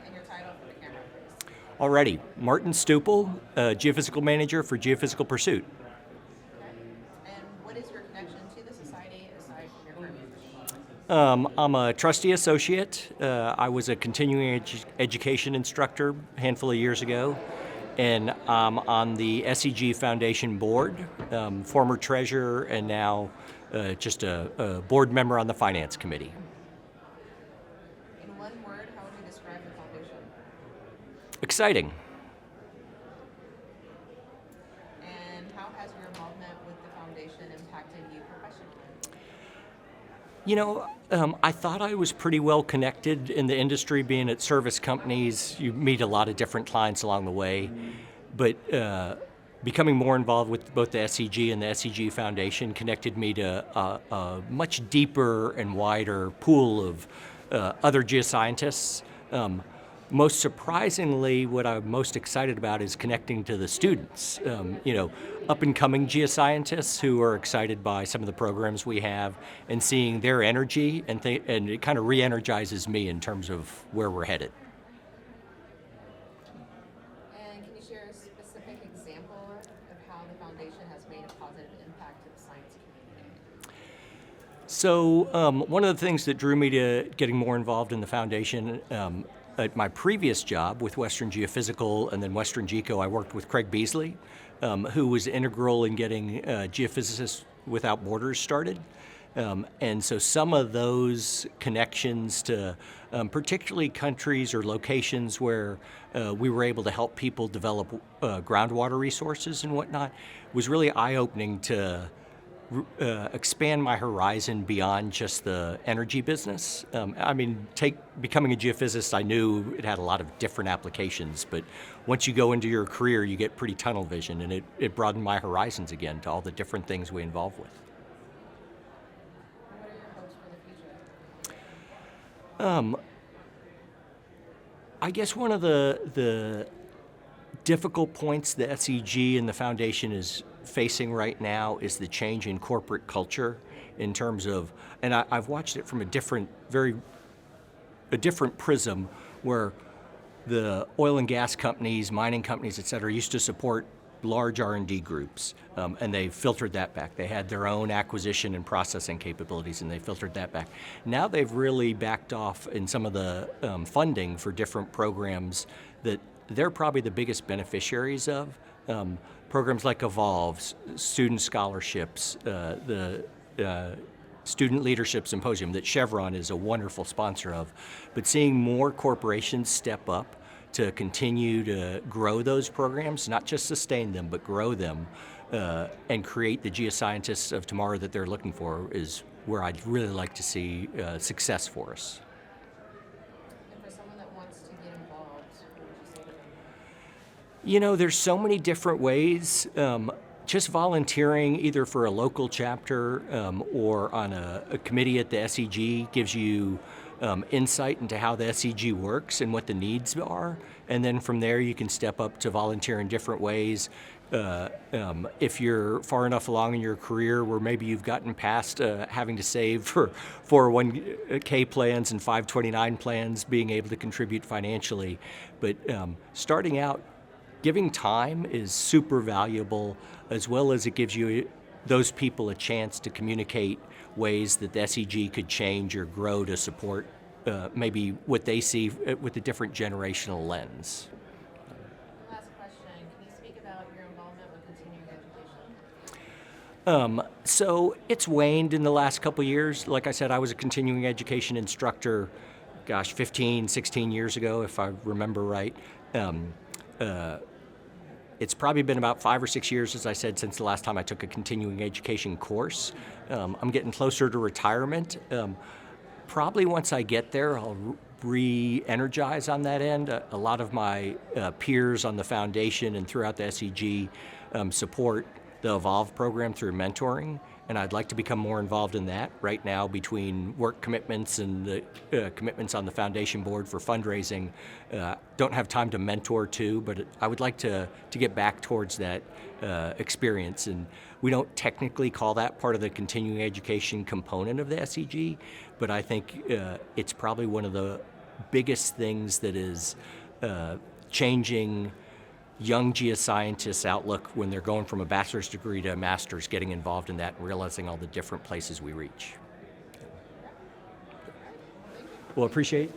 and your title for the camera, please. Alrighty, Martin Stupel, Geophysical Manager for Geophysical Pursuit. Okay. And what is your connection to the society aside from your current position? I'm a trustee associate. I was a continuing education instructor a handful of years ago, and I'm on the SEG Foundation board, former treasurer, and now just a board member on the finance committee. In one word, how would you describe the foundation? Exciting. And how has your involvement with the foundation impacted you professionally? You know, I thought I was pretty well connected in the industry, being at service companies. You meet a lot of different clients along the way. But becoming more involved with both the SEG and the SEG Foundation connected me to a much deeper and wider pool of other geoscientists. Most surprisingly, what I'm most excited about is connecting to the students. Up-and-coming geoscientists who are excited by some of the programs we have and seeing their energy, and it kind of re-energizes me in terms of where we're headed. And can you share a specific example of how the foundation has made a positive impact to the science community? So one of the things that drew me to getting more involved in the foundation, at my previous job with Western Geophysical and then Western GECO, I worked with Craig Beasley, who was integral in getting Geophysicists Without Borders started. And so some of those connections to particularly countries or locations where we were able to help people develop groundwater resources and whatnot was really eye-opening to expand my horizon beyond just the energy business. Becoming a geophysicist, I knew it had a lot of different applications, but once you go into your career, you get pretty tunnel vision, and it broadened my horizons again to all the different things we involve with. What are your hopes for the future? I guess one of the difficult points the SEG and the foundation is facing right now is the change in corporate culture in terms of, and I've watched it from a different prism, where the oil and gas companies, mining companies, et cetera, used to support large R&D groups, and they filtered that back. They had their own acquisition and processing capabilities, and they filtered that back. Now they've really backed off in some of the funding for different programs that they're probably the biggest beneficiaries of. Programs like Evolve, student scholarships, the Student Leadership Symposium that Chevron is a wonderful sponsor of. But seeing more corporations step up to continue to grow those programs, not just sustain them, but grow them, and create the geoscientists of tomorrow that they're looking for, is where I'd really like to see success for us. And for someone that wants to get involved, what would you say to them? You know, there's so many different ways. Just volunteering either for a local chapter or on a committee at the SEG gives you insight into how the SEG works and what the needs are. And then from there you can step up to volunteer in different ways. If you're far enough along in your career where maybe you've gotten past having to save for 401k plans and 529 plans, being able to contribute financially. But starting out, giving time is super valuable, as well as it gives you those people a chance to communicate ways that the SEG could change or grow to support maybe what they see with a different generational lens. Last question, can you speak about your involvement with continuing education? So it's waned in the last couple of years. Like I said, I was a continuing education instructor, 15, 16 years ago, if I remember right. It's probably been about 5 or 6 years, as I said, since the last time I took a continuing education course. I'm getting closer to retirement. Probably once I get there, I'll re-energize on that end. A lot of my peers on the foundation and throughout the SEG support the Evolve program through mentoring, and I'd like to become more involved in that. Right now, between work commitments and the commitments on the foundation board for fundraising, don't have time to mentor too, but I would like to get back towards that experience. And we don't technically call that part of the continuing education component of the SEG, but I think it's probably one of the biggest things that is changing young geoscientists' outlook when they're going from a bachelor's degree to a master's, getting involved in that and realizing all the different places we reach. Well, appreciate